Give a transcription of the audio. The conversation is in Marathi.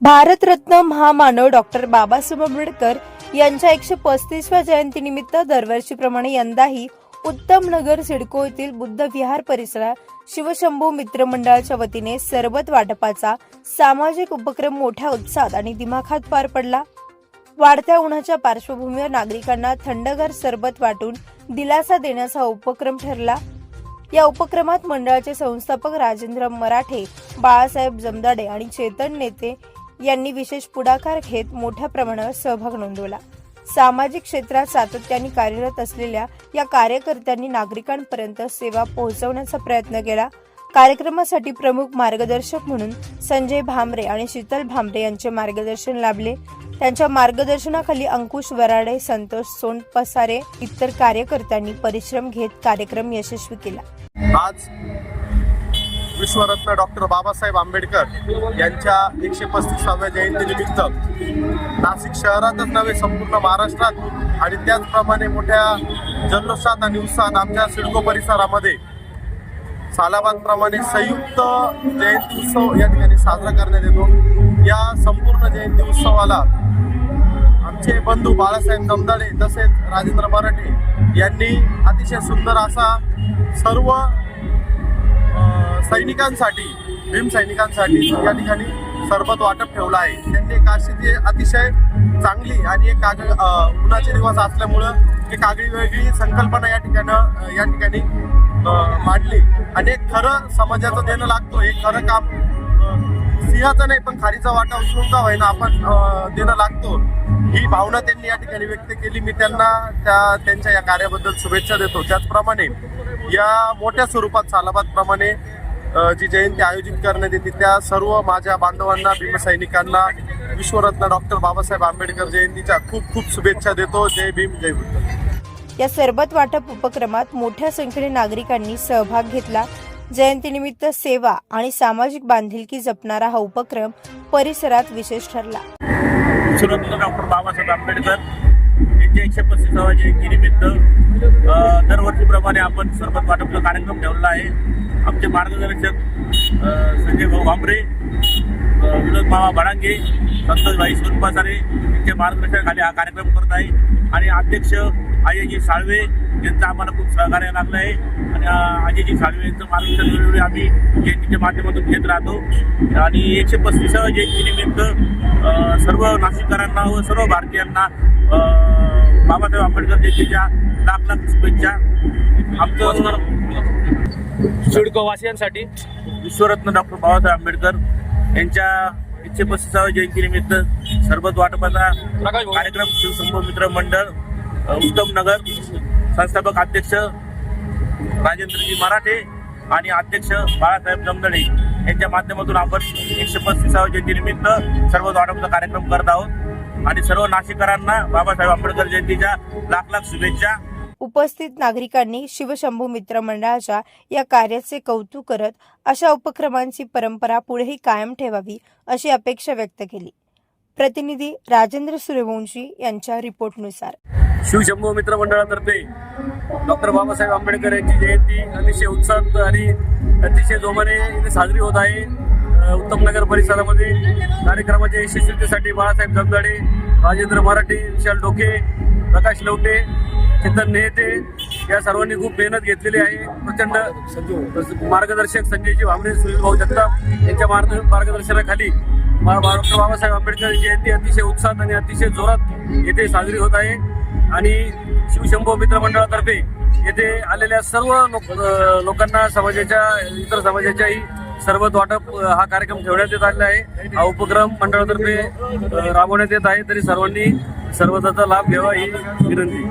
भारतरत्न महामानव डॉक्टर बाबासाहेब आंबेडकर यांच्या 135व्या जयंतीनिमित्त दरवर्षीप्रमाणे यंदाही उत्तम नगर सिडको येथील बुद्ध विहार परिसरात शिवशंभू मित्र मंडळाच्या वतीने सरबत वाटपाचा सामाजिक उपक्रम मोठ्या उत्साहात आणि दिमाखात पार पडला। वाढत्या उन्हाच्या पार्श्वभूमीवर नागरिकांना थंडगार सरबत वाटून दिलासा देण्याचा उपक्रम ठरला। या उपक्रमात मंडळाचे संस्थापक राजेंद्र मराठे, बाळासाहेब जमदाडे आणि चेतन नेते यांनी विशेष पुढाकार घेत मोठ्या प्रमाणावर सहभाग नोंदवला। सामाजिक क्षेत्रात सातत्याने कार्यरत असलेल्या या कार्यकर्त्यांनी नागरिकांपर्यंत सेवा पोहोचवण्याचा प्रयत्न केला। कार्यक्रमासाठी प्रमुख मार्गदर्शक म्हणून संजय भामरे आणि शीतल भामरे यांचे मार्गदर्शन लाभले। त्यांच्या मार्गदर्शनाखाली अंकुश वराडे, संतोष सोनपसारे इतर कार्यकर्त्यांनी परिश्रम घेत कार्यक्रम यशस्वी केला। आज विश्वरत्न डॉक्टर बाबासाहेब आंबेडकर यांच्या 135व्या जयंतीनिमित्त नाशिक शहरातच नव्हे संपूर्ण महाराष्ट्रात आणि त्याचप्रमाणे मोठ्या जल्लोषात आणि उत्साहात आमच्या सिडको परिसरामध्ये सालाबादप्रमाणे संयुक्त जयंती उत्सव या ठिकाणी साजरा करण्यात येतो। या संपूर्ण जयंती उत्सवाला आमचे बंधू बाळासाहेब जमदाडे तसेच राजेंद्र मराठे यांनी अतिशय सुंदर असा सर्व सैनिकांसाठी, भीम सैनिकांसाठी या ठिकाणी सरबत वाटप ठेवलं आहे। त्यांनी एक अशी अतिशय चांगली आणि एक उन्हाचे दिवस असल्यामुळं एक आगळी वेगळी संकल्पना या ठिकाणी मांडली आणि एक खरं समाजाचं देणं लागतो, एक खरं काम सिंहाचं नाही पण खारीचा वाटा उचलून का होईना आपण देणं लागतो, ही भावना त्यांनी या ठिकाणी व्यक्त केली। मी त्यांना त्यांच्या या कार्याबद्दल शुभेच्छा देतो। त्याचप्रमाणे या मोठ्या स्वरूपात सालाबादप्रमाणे जी जयंती आयोजित करण्यात येते त्या सर्व माझ्या बांधवांना, भीमसैनिकांना विश्वरत्न डॉक्टर बाबासाहेब आंबेडकर जयंतीच्या खूप खूप शुभेच्छा देतो। जय भीम, जय बुद्ध। या सरबत वाटप उपक्रमात मोठ्या संख्येने नागरिकांनी सहभाग घेतला। जयंतीनिमित्त सेवा आणि सामाजिक बांधिलकी जपणारा हा उपक्रम परिसरात विशेष ठरला। विश्वरत्न डॉक्टर बाबासाहेब आंबेडकर यांच्या 135व्या जयंतीनिमित्त दरवर्षीप्रमाणे आपण सरबत वाटपचा कार्यक्रम ठेवला आहे। आमचे मार्गदर्शक संजय भाऊ भामरे, विनोद मामा भडांगे, संतोष भाई सोनपसारे यांच्या मार्गदर्शनाखाली हा कार्यक्रम करत आहे आणि अध्यक्ष अजयजी साळवे यांचं आम्हाला खूप सहकार्य लागलं आहे आणि अजयजी साळवे यांचं मार्गदर्शन वेळोवेळी आम्ही जयंतीच्या माध्यमातून घेत राहतो आणि 135व्या जयंतीनिमित्त सर्व नाशिककरांना व सर्व भारतीयांना बाबासाहेब आंबेडकर जयंतीच्या लाख लाख शुभेच्छा। आमचं सिडको वासियांसाठी विश्वरत्न डॉक्टर बाबासाहेब आंबेडकर यांच्या 135व्या जयंतीनिमित्त सरबत वाटपाचा कार्यक्रम शिवशंभू मित्र मंडळ उत्तम नगर संस्थापक अध्यक्ष राजेंद्रजी मराठे आणि अध्यक्ष बाळासाहेब जमदाडे यांच्या माध्यमातून आपण 135व्या जयंतीनिमित्त सरबत वाटपाचा कार्यक्रम करत आहोत आणि सर्व नाशिककरांना बाबासाहेब आंबेडकर जयंतीच्या लाख लाख शुभेच्छा। उपस्थित नागरिकांनी शिवशंभू मित्र मंडळाच्या या कार्याचे कौतुक करत अशा उपक्रमांची परंपरा पुढेही कायम ठेवावी अशी अपेक्षा व्यक्त केली। प्रतिनिधी राजेंद्र सूर्यवंशी यांच्या रिपोर्टनुसार शिवशंभू मित्र मंडळातर्फे डॉक्टर बाबासाहेब आंबेडकर यांची जयंती अतिशय उत्साहात आणि अतिशय जोमाने इथे साजरी होत आहे। उत्तम नगर परिसरामध्ये कार्यक्रमाच्या यशस्वीतेसाठी बाळासाहेब जमदाडे, राजेंद्र मराठे, विशाल डोके, प्रकाश लवटे, चेतन नेते या सर्वांनी खूप मेहनत घेतलेली आहे। प्रचंड मार्गदर्शक संजयजी भामरे, सुनील भाऊ जगताप यांच्या मार्गदर्शनाखाली डॉक्टर बाबासाहेब आंबेडकर जयंती अतिशय उत्साहात आणि अतिशय जोरात येथे साजरी होत आहे आणि शिवशंभू मित्र मंडळातर्फे येथे आलेल्या सर्व लोकांना इतर समाजाच्याही सरबत वाटप हा कार्यक्रम ठेवण्यात येत आलेला आहे। हा उपक्रम मंडळातर्फे राबवण्यात येत आहे, तरी सर्वांनी सरबताचा लाभ घ्यावा ही विनंती।